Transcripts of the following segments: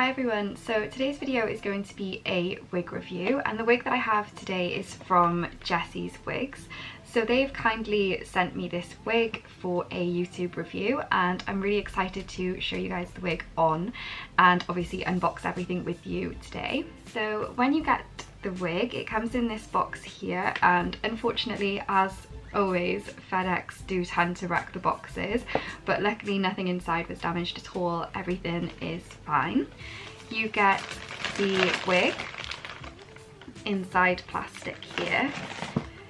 Hi everyone, so today's video is going to be a wig review, and the wig that I have today is from Jessies Wigs. So they've kindly sent me this wig for a YouTube review, and I'm really excited to show you guys the wig on and obviously unbox everything with you today. So when you get the wig, it comes in this box here, and unfortunately, as always, FedEx do tend to wreck the boxes, but luckily nothing inside was damaged at all. Everything is fine. You get the wig inside plastic here.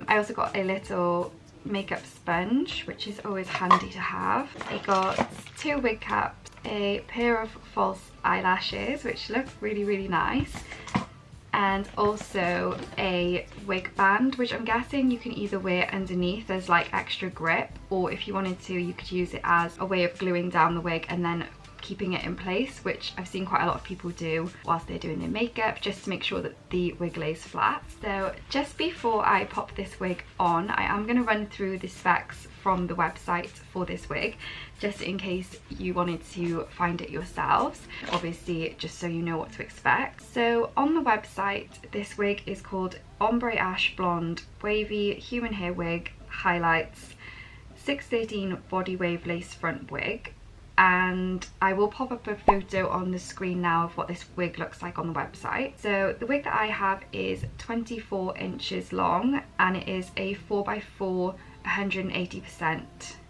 I also got a little makeup sponge, which is always handy to have. I got 2 wig caps, a pair of false eyelashes, which look really nice, and also a wig band, which I'm guessing you can either wear underneath as like extra grip, or if you wanted to, you could use it as a way of gluing down the wig and then keeping it in place, which I've seen quite a lot of people do whilst they're doing their makeup, just to make sure that the wig lays flat. So just before I pop this wig on, I am going to run through the specs from the website for this wig, just in case you wanted to find it yourselves, obviously just so you know what to expect. So on the website, this wig is called Ombre Ash Blonde Wavy Human Hair Wig Highlights 613 Body Wave Lace Front Wig. And I will pop up a photo on the screen now of what this wig looks like on the website. So the wig that I have is 24 inches long, and it is a 4x4 180%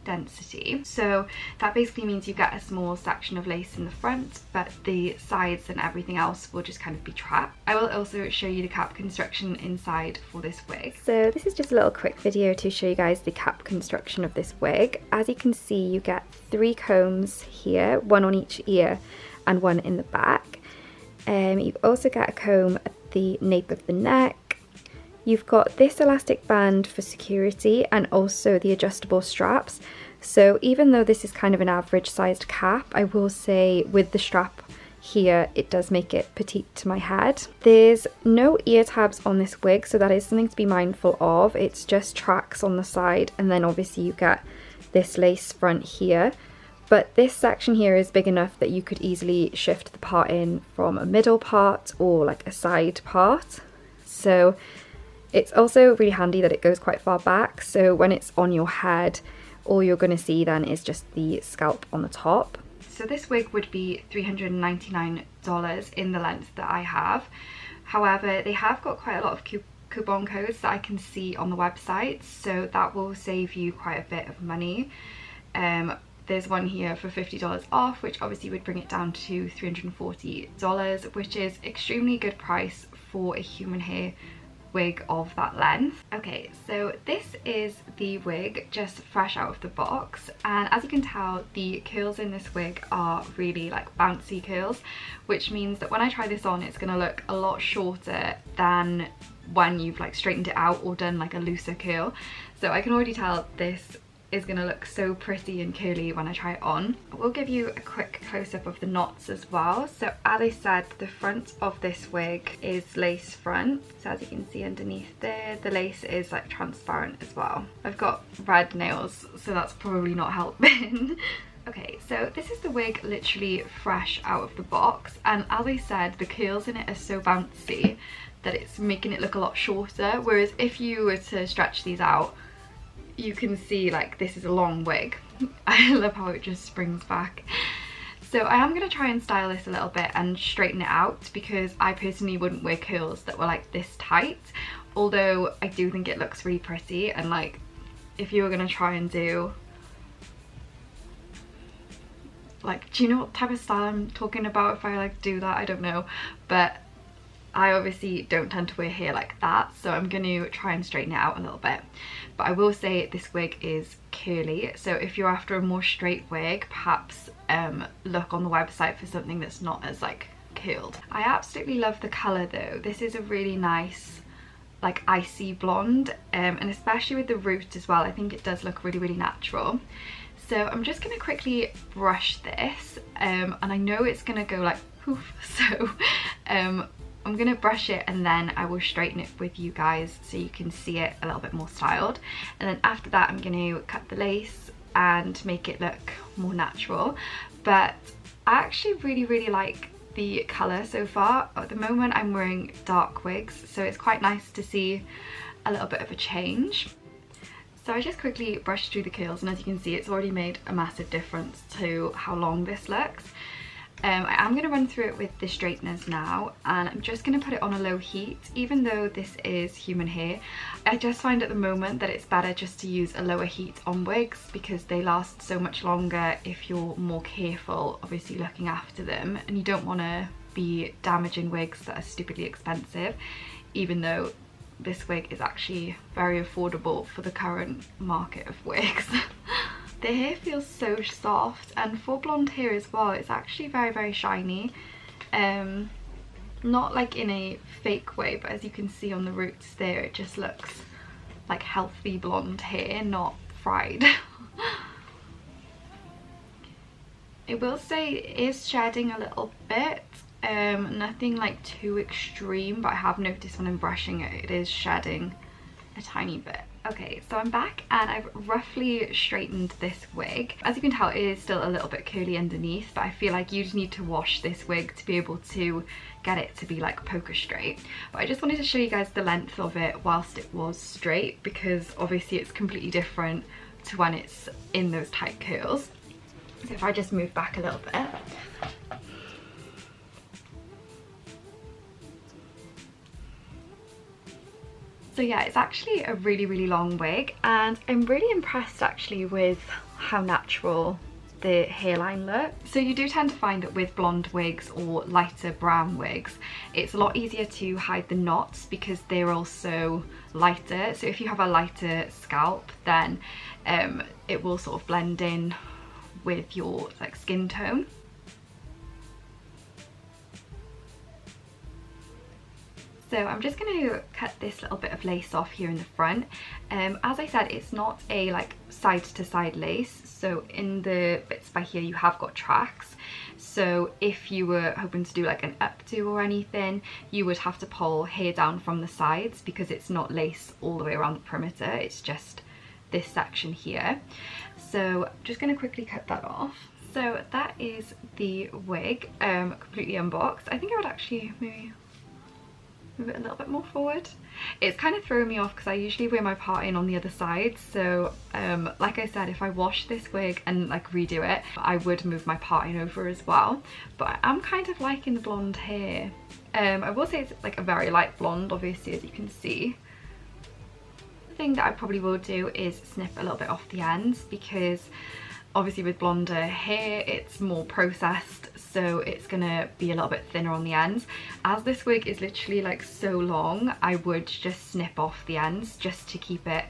density. So that basically means you get a small section of lace in the front, but the sides and everything else will just kind of be trapped. I will also show you the cap construction inside for this wig. So this is just a little quick video to show you guys the cap construction of this wig. As you can see, you get 3 combs here, 1 on each ear and 1 in the back. You also get a comb at the nape of the neck. You've got this elastic band for security and also the adjustable straps. So even though this is kind of an average sized cap, I will say with the strap here, it does make it petite to my head. There's no ear tabs on this wig, so that is something to be mindful of. It's just tracks on the side, and then obviously you get this lace front here. But this section here is big enough that you could easily shift the part in from a middle part or like a side part. So it's also really handy that it goes quite far back, so when it's on your head, all you're going to see then is just the scalp on the top. So this wig would be $399 in the length that I have. However, they have got quite a lot of coupon codes that I can see on the website, so that will save you quite a bit of money. There's one here for $50 off, which obviously would bring it down to $340, which is extremely good price for a human hair wig of that length. Okay, so this is the wig just fresh out of the box, and as you can tell, the curls in this wig are really like bouncy curls, which means that when I try this on, it's going to look a lot shorter than when you've like straightened it out or done like a looser curl. So I can already tell this is going to look so pretty and curly when I try it on. We'll give you a quick close-up of the knots as well. So as I said, the front of this wig is lace front. So as you can see underneath there, the lace is like transparent as well. I've got red nails, so that's probably not helping. Okay, so this is the wig literally fresh out of the box, and as I said, the curls in it are so bouncy that it's making it look a lot shorter, whereas if you were to stretch these out, you can see like this is a long wig. I love how it just springs back. So I am going to try and style this a little bit and straighten it out, because I personally wouldn't wear curls that were like this tight, although I do think it looks really pretty. And like if you were going to try and do like, do you know what type of style I'm talking about? If I like do that, I don't know, but I obviously don't tend to wear hair like that, so I'm going to try and straighten it out a little bit. But I will say this wig is curly, so if you're after a more straight wig, perhaps look on the website for something that's not as like curled. I absolutely love the colour though. This is a really nice like icy blonde, and especially with the root as well, I think it does look really natural. So I'm just going to quickly brush this, and I know it's going to go like poof, so I'm gonna brush it and then I will straighten it with you guys so you can see it a little bit more styled. And then after that, I'm gonna cut the lace and make it look more natural. But I actually really like the colour so far. At the moment I'm wearing dark wigs, so it's quite nice to see a little bit of a change. So I just quickly brushed through the curls, and as you can see it's already made a massive difference to how long this looks. I am going to run through it with the straighteners now, and I'm just going to put it on a low heat. Even though this is human hair, I just find at the moment that it's better just to use a lower heat on wigs because they last so much longer if you're more careful, obviously looking after them, and you don't want to be damaging wigs that are stupidly expensive, even though this wig is actually very affordable for the current market of wigs. The hair feels so soft, and for blonde hair as well, it's actually very, very shiny. Not like in a fake way, but as you can see on the roots there, it just looks like healthy blonde hair, not fried. I will say it is shedding a little bit. Nothing like too extreme, but I have noticed when I'm brushing it, it is shedding a tiny bit. Okay, so I'm back and I've roughly straightened this wig. As you can tell, it is still a little bit curly underneath, but I feel like you just need to wash this wig to be able to get it to be like poker straight. But I just wanted to show you guys the length of it whilst it was straight, because obviously it's completely different to when it's in those tight curls. So if I just move back a little bit. So yeah, it's actually a really, really long wig, and I'm really impressed actually with how natural the hairline look. So you do tend to find that with blonde wigs or lighter brown wigs, it's a lot easier to hide the knots because they're also lighter. So if you have a lighter scalp, then it will sort of blend in with your like skin tone. So I'm just going to cut this little bit of lace off here in the front. As I said, it's not a like side to side lace, so in the bits by here you have got tracks. So if you were hoping to do like an updo or anything, you would have to pull hair down from the sides because it's not lace all the way around the perimeter, it's just this section here. So I'm just going to quickly cut that off. So that is the wig, completely unboxed. I think I would actually maybe move it a little bit more forward. It's kind of throwing me off because I usually wear my part in on the other side, so like I said, if I wash this wig and like redo it, I would move my part in over as well. But I'm kind of liking the blonde hair. I will say it's like a very light blonde, obviously, as you can see. The thing that I probably will do is snip a little bit off the ends, because obviously with blonder hair it's more processed, so it's gonna be a little bit thinner on the ends. As this wig is literally like so long, I would just snip off the ends just to keep it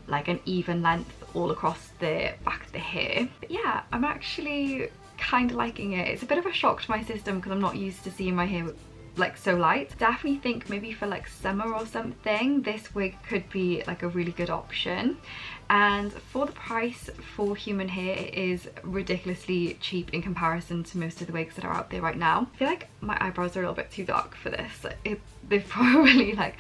like an even length all across the back of the hair. But yeah, I'm actually kind of liking it. It's a bit of a shock to my system because I'm not used to seeing my hair like so light. Definitely think maybe for like summer or something, this wig could be like a really good option. And for the price for human hair, it is ridiculously cheap in comparison to most of the wigs that are out there right now. I feel like my eyebrows are a little bit too dark for this. They've probably like,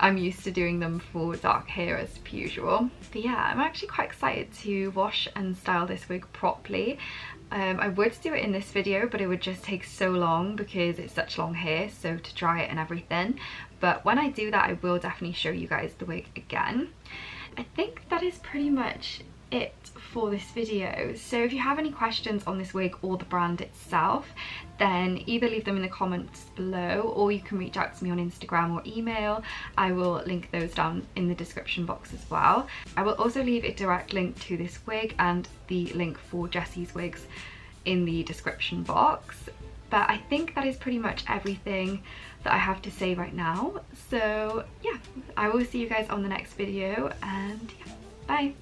I'm used to doing them for dark hair as per usual. But yeah, I'm actually quite excited to wash and style this wig properly. I would do it in this video, but it would just take so long because it's such long hair, so to dry it and everything. But when I do that, I will definitely show you guys the wig again. I think that is pretty much it for this video. So if you have any questions on this wig or the brand itself, then either leave them in the comments below, or you can reach out to me on Instagram or email. I will link those down in the description box as well. I will also leave a direct link to this wig and the link for Jessies Wigs in the description box. But I think that is pretty much everything that I have to say right now. So yeah, I will see you guys on the next video, and yeah, bye.